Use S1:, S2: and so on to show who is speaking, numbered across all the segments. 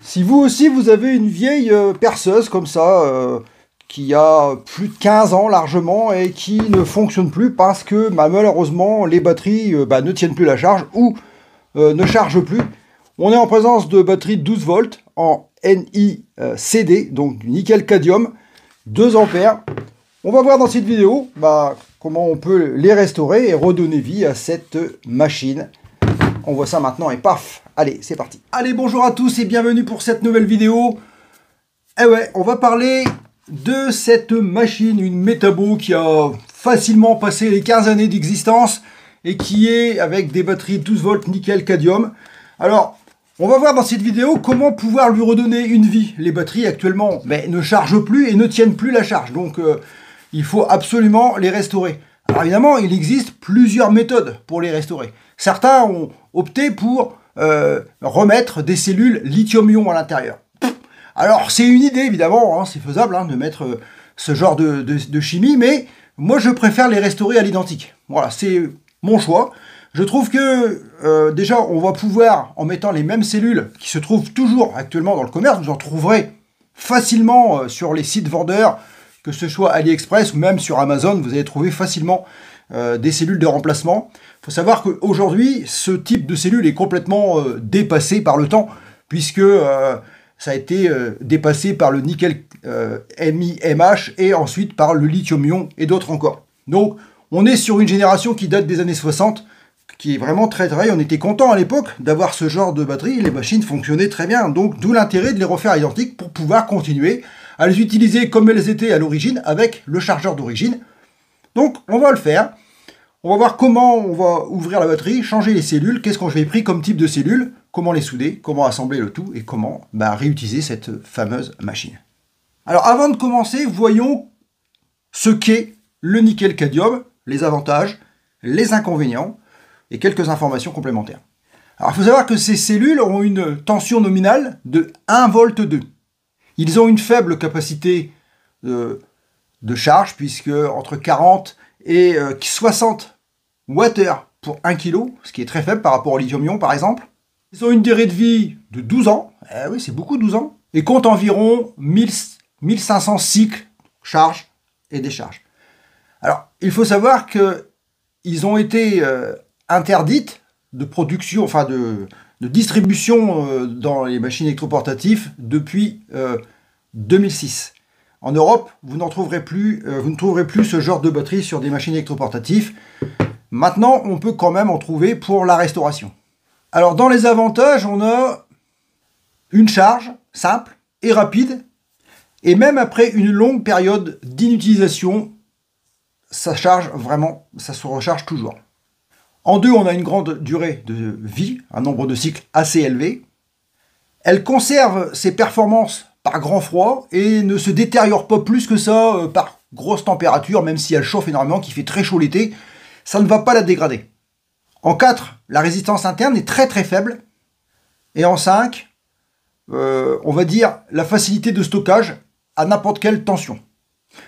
S1: Si vous aussi vous avez une vieille perceuse comme ça, qui a plus de 15 ans largement et qui ne fonctionne plus parce que malheureusement les batteries ne tiennent plus la charge ou ne chargent plus. On est en présence de batteries 12 volts en NiCd, donc du nickel-cadmium, 2 ampères. On va voir dans cette vidéo comment on peut les restaurer et redonner vie à cette machine. On voit ça maintenant et paf! Allez, c'est parti. Allez, bonjour à tous et bienvenue pour cette nouvelle vidéo. Eh ouais, on va parler de cette machine, une Metabo qui a facilement passé les 15 années d'existence et qui est avec des batteries 12 volts nickel-cadmium. Alors, on va voir dans cette vidéo comment pouvoir lui redonner une vie. Les batteries actuellement ne chargent plus et ne tiennent plus la charge, donc il faut absolument les restaurer. Alors évidemment, il existe plusieurs méthodes pour les restaurer. Certains ont opté pour remettre des cellules lithium-ion à l'intérieur. Alors c'est une idée évidemment, c'est faisable de mettre ce genre de chimie, mais moi je préfère les restaurer à l'identique. Voilà, c'est mon choix. Je trouve que déjà on va pouvoir, en mettant les mêmes cellules qui se trouvent toujours actuellement dans le commerce, vous en trouverez facilement sur les sites vendeurs, que ce soit AliExpress ou même sur Amazon, vous allez trouver facilement des cellules de remplacement. Il faut savoir qu'aujourd'hui, ce type de cellule est complètement dépassé par le temps, puisque ça a été dépassé par le nickel MiMH et ensuite par le lithium-ion et d'autres encore. Donc, on est sur une génération qui date des années 60, qui est vraiment très très... On était content à l'époque d'avoir ce genre de batterie, les machines fonctionnaient très bien, donc d'où l'intérêt de les refaire identiques pour pouvoir continuer à les utiliser comme elles étaient à l'origine avec le chargeur d'origine. Donc, on va le faire. On va voir comment on va ouvrir la batterie, changer les cellules, qu'est-ce que j'ai pris comme type de cellules, comment les souder, comment assembler le tout et comment réutiliser cette fameuse machine. Alors avant de commencer, voyons ce qu'est le nickel-cadmium, les avantages, les inconvénients et quelques informations complémentaires. Alors il faut savoir que ces cellules ont une tension nominale de 1 volt 2. Ils ont une faible capacité de charge puisque entre 40 et 60 Wh pour 1 kg, ce qui est très faible par rapport au lithium-ion par exemple. Ils ont une durée de vie de 12 ans, oui c'est beaucoup 12 ans, et comptent environ 1500 cycles charge et décharge. Alors il faut savoir qu'ils ont été interdites de production, de distribution dans les machines électroportatives depuis 2006. En Europe, vous ne trouverez plus ce genre de batterie sur des machines électroportatives. Maintenant, on peut quand même en trouver pour la restauration. Alors, dans les avantages, on a une charge simple et rapide. Et même après une longue période d'inutilisation, ça charge vraiment, ça se recharge toujours. En deux, on a une grande durée de vie, un nombre de cycles assez élevé. Elle conserve ses performances par grand froid et ne se détériore pas plus que ça par grosse température, même si elle chauffe énormément, qui fait très chaud l'été, ça ne va pas la dégrader. En 4, la résistance interne est très très faible. Et en 5, on va dire la facilité de stockage à n'importe quelle tension.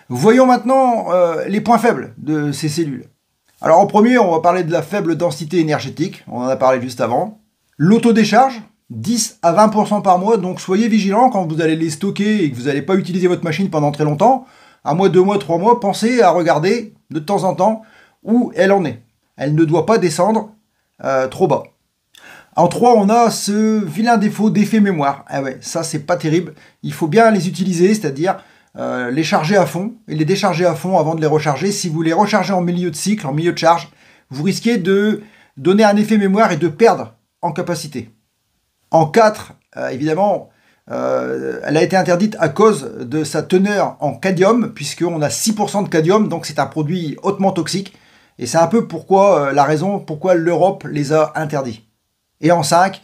S1: Voyons maintenant les points faibles de ces cellules. Alors en premier, on va parler de la faible densité énergétique, on en a parlé juste avant. L'autodécharge, 10 à 20% par mois, donc soyez vigilants quand vous allez les stocker et que vous n'allez pas utiliser votre machine pendant très longtemps. 1 mois, 2 mois, 3 mois, pensez à regarder de temps en temps où elle en est. Elle ne doit pas descendre trop bas. En 3, on a ce vilain défaut d'effet mémoire. Ah ouais, ça c'est pas terrible. Il faut bien les utiliser, c'est-à-dire les charger à fond et les décharger à fond avant de les recharger. Si vous les rechargez en milieu de cycle, en milieu de charge, vous risquez de donner un effet mémoire et de perdre en capacité. En 4, évidemment, elle a été interdite à cause de sa teneur en cadmium, puisqu'on a 6% de cadmium, donc c'est un produit hautement toxique. Et c'est un peu la raison pourquoi l'Europe les a interdits. Et en 5,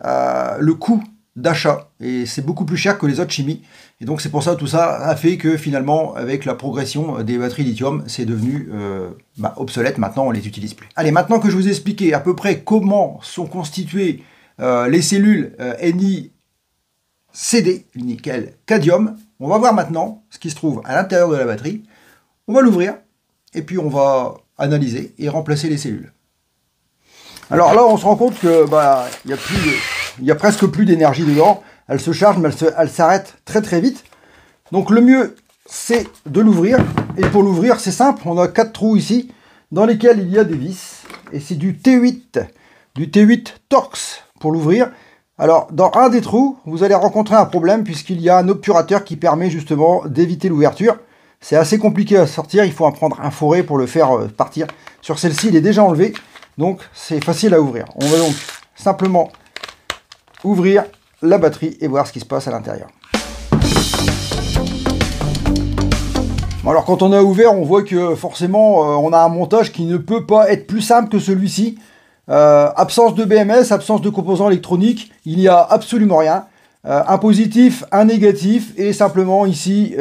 S1: le coût d'achat, et c'est beaucoup plus cher que les autres chimies. Et donc c'est pour ça tout ça a fait que finalement, avec la progression des batteries lithium, c'est devenu obsolète. Maintenant, on les utilise plus. Allez, maintenant que je vous ai expliqué à peu près comment sont constituées les cellules NiCd, nickel-cadmium, on va voir maintenant ce qui se trouve à l'intérieur de la batterie. On va l'ouvrir et puis on va analyser et remplacer les cellules. Alors là, on se rend compte que il y a presque plus d'énergie dedans. elle se charge, mais elle s'arrête très très vite. Donc le mieux, c'est de l'ouvrir. Et pour l'ouvrir, c'est simple, on a 4 trous ici, dans lesquels il y a des vis. Et c'est du T8 Torx pour l'ouvrir. Alors, dans un des trous, vous allez rencontrer un problème, puisqu'il y a un obturateur qui permet justement d'éviter l'ouverture. C'est assez compliqué à sortir, il faut en prendre un forêt pour le faire partir. Sur celle-ci, il est déjà enlevé, donc c'est facile à ouvrir. On va donc simplement ouvrir la batterie et voir ce qui se passe à l'intérieur. Alors quand on a ouvert, on voit que forcément on a un montage qui ne peut pas être plus simple que celui-ci. Absence de BMS, absence de composants électroniques, il n'y a absolument rien. Un positif, un négatif et simplement ici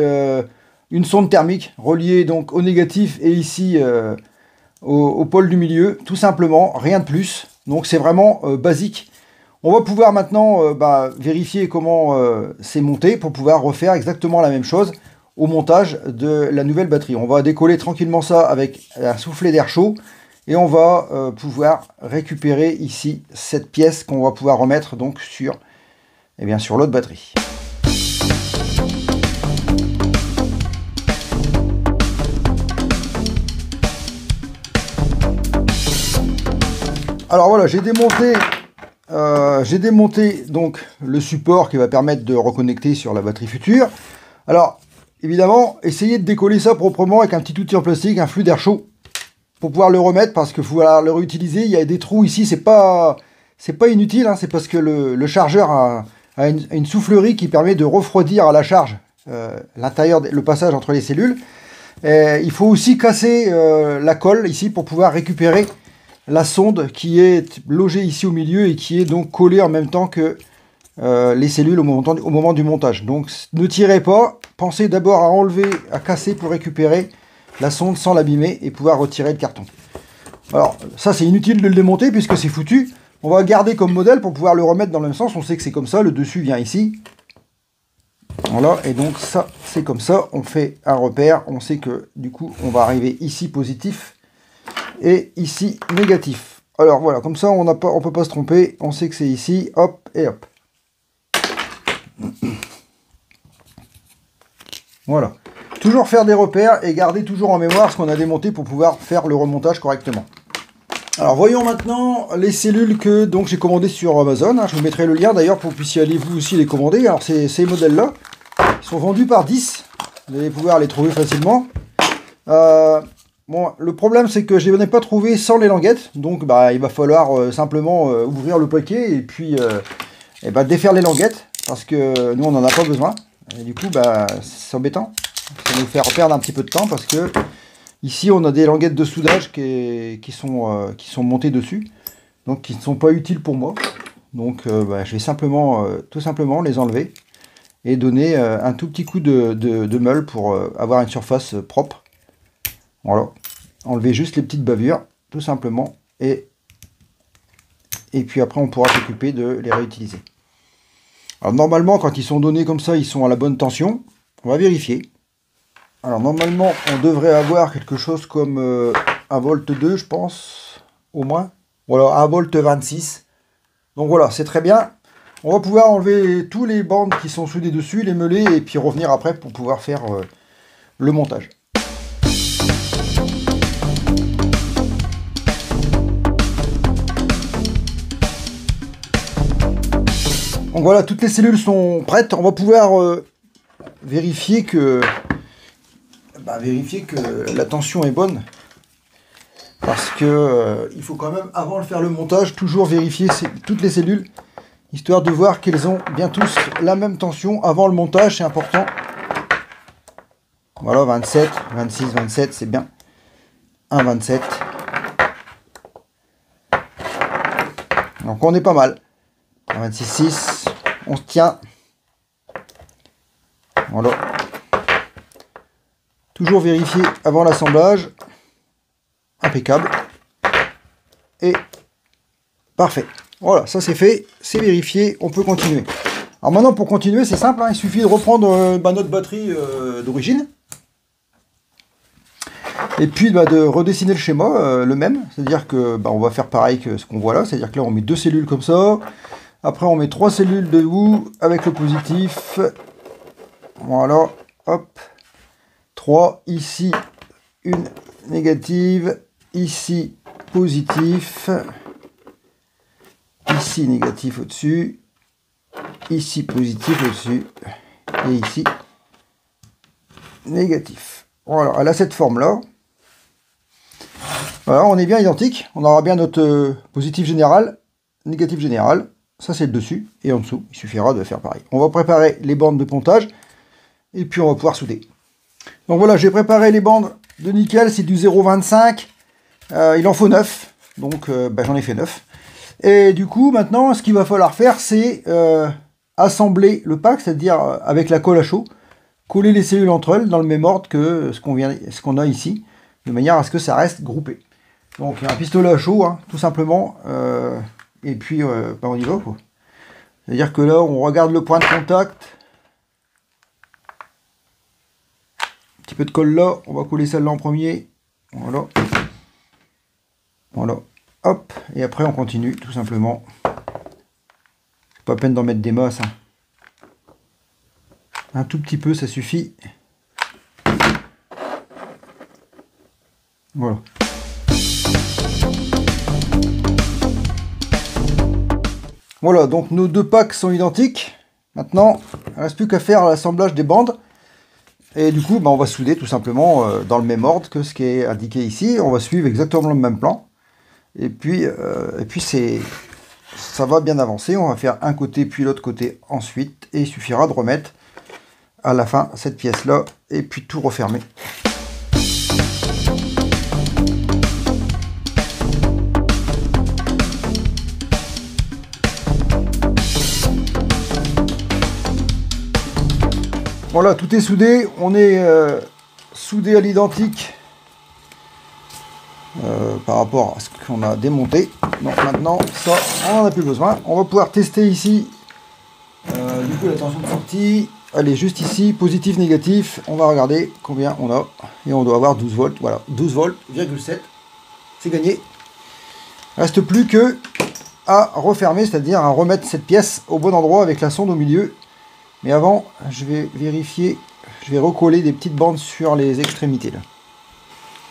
S1: une sonde thermique reliée donc au négatif et ici au pôle du milieu, tout simplement, rien de plus. Donc c'est vraiment basique. On va pouvoir maintenant vérifier comment c'est monté pour pouvoir refaire exactement la même chose au montage de la nouvelle batterie. On va décoller tranquillement ça avec un soufflet d'air chaud et on va pouvoir récupérer ici cette pièce qu'on va pouvoir remettre donc sur l'autre batterie. Alors voilà, j'ai démonté donc le support qui va permettre de reconnecter sur la batterie future. Alors évidemment, essayez de décoller ça proprement avec un petit outil en plastique, un flux d'air chaud, pour pouvoir le remettre, parce qu'il faut le réutiliser. Il y a des trous ici, c'est pas inutile, hein, c'est parce que le chargeur a une soufflerie qui permet de refroidir à la charge l'intérieur, le passage entre les cellules. Et il faut aussi casser la colle ici pour pouvoir récupérer la sonde qui est logée ici au milieu et qui est donc collée en même temps que les cellules au moment du montage. Donc ne tirez pas, pensez d'abord à casser pour récupérer la sonde sans l'abîmer et pouvoir retirer le carton. Alors ça c'est inutile de le démonter puisque c'est foutu. On va garder comme modèle pour pouvoir le remettre dans le même sens. On sait que c'est comme ça, le dessus vient ici. Voilà, et donc ça c'est comme ça, on fait un repère, on sait que du coup on va arriver ici positif et ici négatif. Alors voilà, comme ça on peut pas se tromper, on sait que c'est ici, hop et hop. Voilà. Toujours faire des repères et garder toujours en mémoire ce qu'on a démonté pour pouvoir faire le remontage correctement. Alors voyons maintenant les cellules que donc j'ai commandées sur Amazon. Je vous mettrai le lien d'ailleurs pour que vous puissiez aller vous aussi les commander. Alors ces modèles-là, ils sont vendus par 10. Vous allez pouvoir les trouver facilement. Bon, le problème c'est que je ne les ai pas trouvés sans les languettes. Donc il va falloir simplement ouvrir le paquet et puis défaire les languettes. Parce que nous on n'en a pas besoin. Et du coup c'est embêtant. Ça va nous faire perdre un petit peu de temps parce que ici on a des languettes de soudage qui sont montées dessus. Donc qui ne sont pas utiles pour moi. Donc je vais tout simplement les enlever. Et donner un tout petit coup de meule pour avoir une surface propre. Voilà. Enlever juste les petites bavures, tout simplement. Et puis après on pourra s'occuper de les réutiliser. Alors normalement quand ils sont donnés comme ça, ils sont à la bonne tension. On va vérifier. Alors normalement on devrait avoir quelque chose comme 1 volt 2 je pense, au moins. Voilà, 1 volt 26. Donc voilà, c'est très bien. On va pouvoir enlever tous les bandes qui sont soudées dessus, les meuler et puis revenir après pour pouvoir faire le montage. Donc voilà, toutes les cellules sont prêtes. On va pouvoir vérifier que la tension est bonne. Parce que il faut quand même, avant de faire le montage, toujours vérifier toutes les cellules. Histoire de voir qu'elles ont bien tous la même tension avant le montage, c'est important. Voilà, 27, 26, 27, c'est bien. 1, 27. Donc on est pas mal. 26, 6, on se tient. Voilà. Toujours vérifier avant l'assemblage. Impeccable. Et parfait. Voilà, ça c'est fait, c'est vérifié, on peut continuer. Alors maintenant pour continuer c'est simple, hein, il suffit de reprendre notre batterie d'origine. Et puis de redessiner le schéma, le même. C'est-à-dire que on va faire pareil que ce qu'on voit là, c'est-à-dire que là on met 2 cellules comme ça. Après, on met 3 cellules debout avec le positif. Voilà, hop. 3, ici, une négative. Ici, positif. Ici, négatif au-dessus. Ici, positif au-dessus. Et ici, négatif. Voilà, elle a cette forme-là. Voilà, on est bien identique. On aura bien notre positif général, négatif général. Ça, c'est le dessus. Et en dessous, il suffira de faire pareil. On va préparer les bandes de pontage. Et puis, on va pouvoir souder. Donc voilà, j'ai préparé les bandes de nickel. C'est du 0,25. Il en faut 9. Donc, j'en ai fait 9. Et du coup, maintenant, ce qu'il va falloir faire, c'est assembler le pack, c'est-à-dire avec la colle à chaud, coller les cellules entre elles dans le même ordre que ce qu'on a ici, de manière à ce que ça reste groupé. Donc, un pistolet à chaud, hein, tout simplement. Et puis, on y va, quoi. C'est-à-dire que là, on regarde le point de contact. Un petit peu de colle là. On va coller celle-là en premier. Voilà. Voilà. Hop. Et après, on continue, tout simplement. C'est pas la peine d'en mettre des masses. Hein. Un tout petit peu, ça suffit. Voilà. Voilà, donc nos deux packs sont identiques. Maintenant, il ne reste plus qu'à faire l'assemblage des bandes. Et du coup, on va souder tout simplement dans le même ordre que ce qui est indiqué ici. On va suivre exactement le même plan. Et puis ça va bien avancer. On va faire un côté puis l'autre côté ensuite. Et il suffira de remettre à la fin cette pièce-là. Et puis tout refermer. Voilà, tout est soudé, on est soudé à l'identique par rapport à ce qu'on a démonté. Donc maintenant, ça, on n'en a plus besoin. On va pouvoir tester ici, du coup, la tension de sortie. Elle est juste ici, positif, négatif. On va regarder combien on a. Et on doit avoir 12 volts, voilà, 12 volts, 7. C'est gagné. Reste plus que à refermer, c'est-à-dire à remettre cette pièce au bon endroit avec la sonde au milieu. Mais avant, je vais vérifier, je vais recoller des petites bandes sur les extrémités là.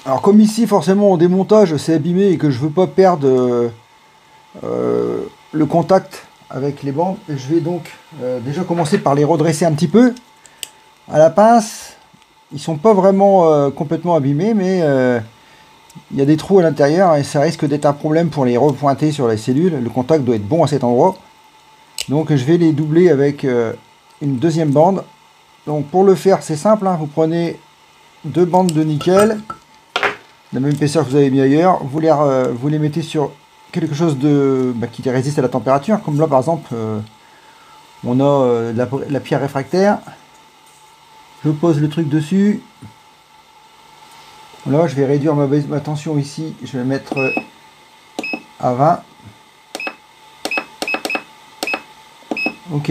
S1: Alors comme ici, forcément, au démontage, c'est abîmé et que je veux pas perdre le contact avec les bandes, je vais donc déjà commencer par les redresser un petit peu à la pince. Ils sont pas vraiment complètement abîmés, mais il y a des trous à l'intérieur et ça risque d'être un problème pour les repointer sur les cellules. Le contact doit être bon à cet endroit. Donc je vais les doubler avec une deuxième bande. Donc pour le faire, c'est simple, hein. Vous prenez deux bandes de nickel, la même épaisseur que vous avez mis ailleurs, vous les mettez sur quelque chose qui résiste à la température, comme là par exemple, on a la pierre réfractaire. Je pose le truc dessus. Là, je vais réduire ma tension ici, je vais mettre à 20. Ok.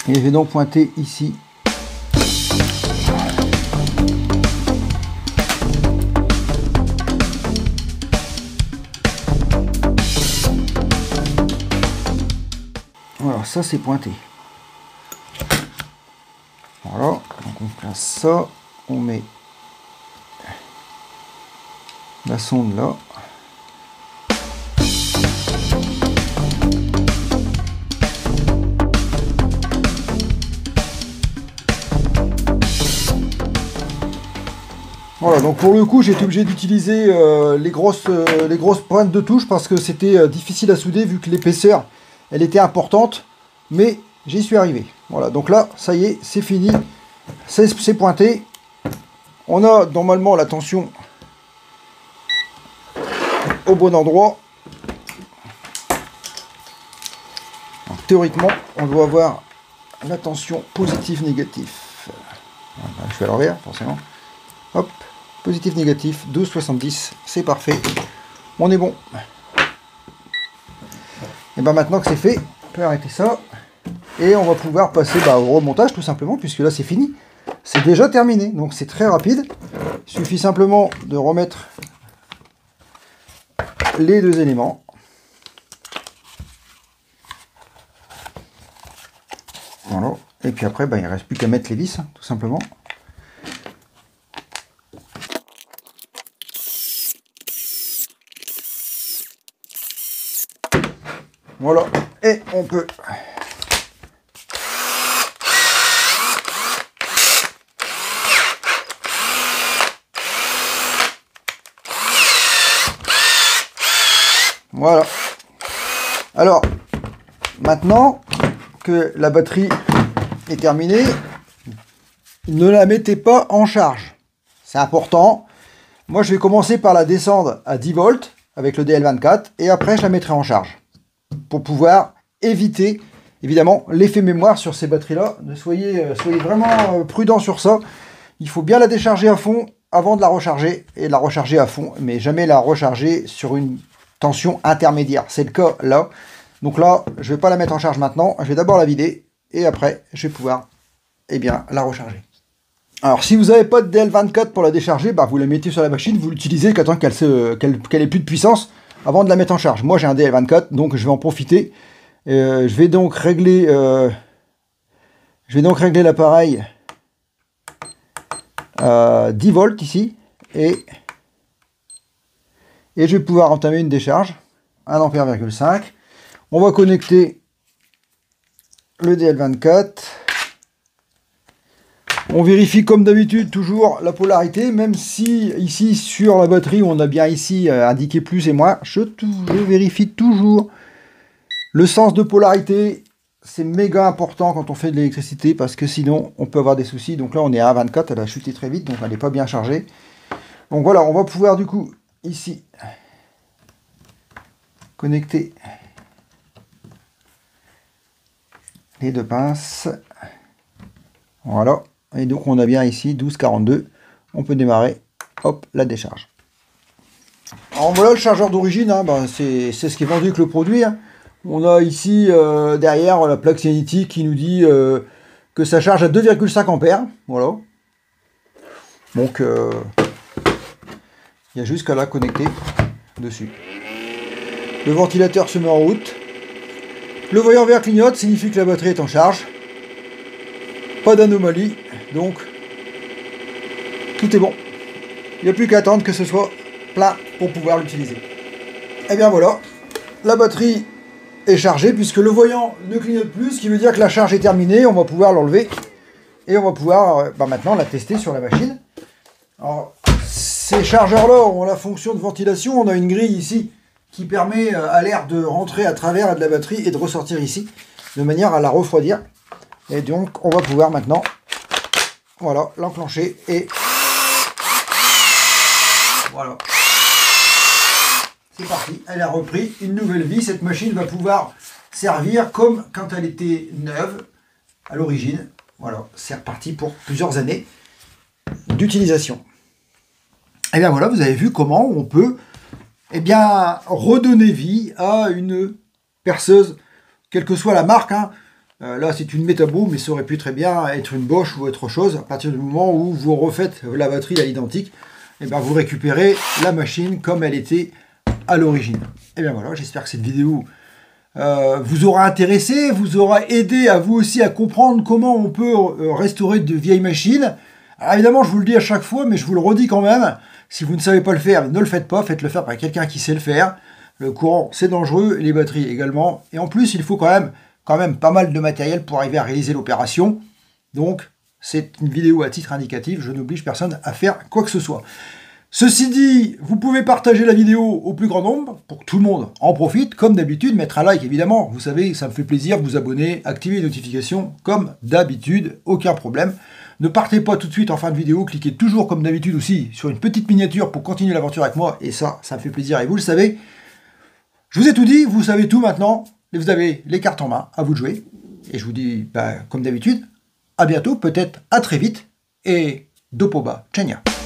S1: Et je vais donc pointer ici. Voilà, ça c'est pointé. Voilà, donc on place ça, on met la sonde là. Voilà, donc pour le coup, j'ai été obligé d'utiliser les grosses pointes de touche parce que c'était difficile à souder vu que l'épaisseur, elle était importante, mais j'y suis arrivé. Voilà, donc là, ça y est, c'est fini, c'est pointé. On a normalement la tension au bon endroit. Donc, théoriquement, on doit avoir la tension positive, négative. Voilà, je fais à l'envers, forcément. Hop. Positif, négatif, 12,70, c'est parfait. On est bon. Et bien maintenant que c'est fait, on peut arrêter ça. Et on va pouvoir passer au remontage tout simplement, puisque là c'est fini. C'est déjà terminé, donc c'est très rapide. Il suffit simplement de remettre les deux éléments. Voilà. Et puis après, il ne reste plus qu'à mettre les vis, tout simplement. Voilà. Et on peut... Voilà. Alors, maintenant que la batterie est terminée, ne la mettez pas en charge. C'est important. Moi, je vais commencer par la descendre à 10 volts avec le DL24 et après, je la mettrai en charge pour pouvoir éviter, évidemment, l'effet mémoire sur ces batteries-là. Soyez vraiment prudents sur ça. Il faut bien la décharger à fond avant de la recharger et la recharger à fond, mais jamais la recharger sur une tension intermédiaire. C'est le cas là. Donc là, je ne vais pas la mettre en charge maintenant. Je vais d'abord la vider et après, je vais pouvoir la recharger. Alors, si vous n'avez pas de DL24 pour la décharger, vous la mettez sur la machine, vous l'utilisez qu'attend qu'elle ait plus de puissance avant de la mettre en charge. Moi, j'ai un DL24, donc je vais en profiter. Je vais donc régler l'appareil à 10 volts ici et je vais pouvoir entamer une décharge, 1 ampère,5. On va connecter le DL24. On vérifie comme d'habitude toujours la polarité, même si ici sur la batterie on a bien ici indiqué plus et moins, je vérifie toujours le sens de polarité. C'est méga important quand on fait de l'électricité parce que sinon on peut avoir des soucis. Donc là on est à 24, elle a chuté très vite, donc elle n'est pas bien chargée. Donc voilà, on va pouvoir du coup ici connecter les deux pinces. Voilà. Et donc on a bien ici 12,42. On peut démarrer. Hop, la décharge. Alors voilà le chargeur d'origine. C'est ce qui est vendu avec le produit. On a ici derrière la plaque Ionity qui nous dit que ça charge à 2,5 ampères. Voilà. Donc il y a juste qu'à la connecter dessus. Le ventilateur se met en route. Le voyant vert clignote, signifie que la batterie est en charge. Pas d'anomalie, donc tout est bon. Il n'y a plus qu'à attendre que ce soit plein pour pouvoir l'utiliser. Et bien voilà, la batterie est chargée puisque le voyant ne clignote plus, ce qui veut dire que la charge est terminée. On va pouvoir l'enlever et on va pouvoir maintenant la tester sur la machine. Alors, ces chargeurs-là ont la fonction de ventilation. On a une grille ici qui permet à l'air de rentrer à travers de la batterie et de ressortir ici, de manière à la refroidir. Et donc, on va pouvoir maintenant, voilà, l'enclencher et voilà. C'est parti, elle a repris une nouvelle vie. Cette machine va pouvoir servir comme quand elle était neuve à l'origine. Voilà, c'est reparti pour plusieurs années d'utilisation. Et bien voilà, vous avez vu comment on peut redonner vie à une perceuse, quelle que soit la marque. Là, c'est une Metabo, mais ça aurait pu très bien être une Bosch ou autre chose. À partir du moment où vous refaites la batterie à l'identique, vous récupérez la machine comme elle était à l'origine. Et bien voilà, j'espère que cette vidéo vous aura intéressé, vous aura aidé à vous aussi à comprendre comment on peut restaurer de vieilles machines. Alors évidemment, je vous le dis à chaque fois, mais je vous le redis quand même. Si vous ne savez pas le faire, ne le faites pas, faites-le faire par quelqu'un qui sait le faire. Le courant, c'est dangereux, les batteries également. Et en plus, il faut quand même pas mal de matériel pour arriver à réaliser l'opération. Donc, c'est une vidéo à titre indicatif, je n'oblige personne à faire quoi que ce soit. Ceci dit, vous pouvez partager la vidéo au plus grand nombre, pour que tout le monde en profite, comme d'habitude, mettre un like évidemment, vous savez, ça me fait plaisir, vous abonner, activer les notifications, comme d'habitude, aucun problème. Ne partez pas tout de suite en fin de vidéo, cliquez toujours comme d'habitude aussi sur une petite miniature pour continuer l'aventure avec moi, et ça me fait plaisir, et vous le savez. Je vous ai tout dit, vous savez tout maintenant, et vous avez les cartes en main, à vous de jouer. Et je vous dis, comme d'habitude, à bientôt, peut-être à très vite, et dopo ba, ciao.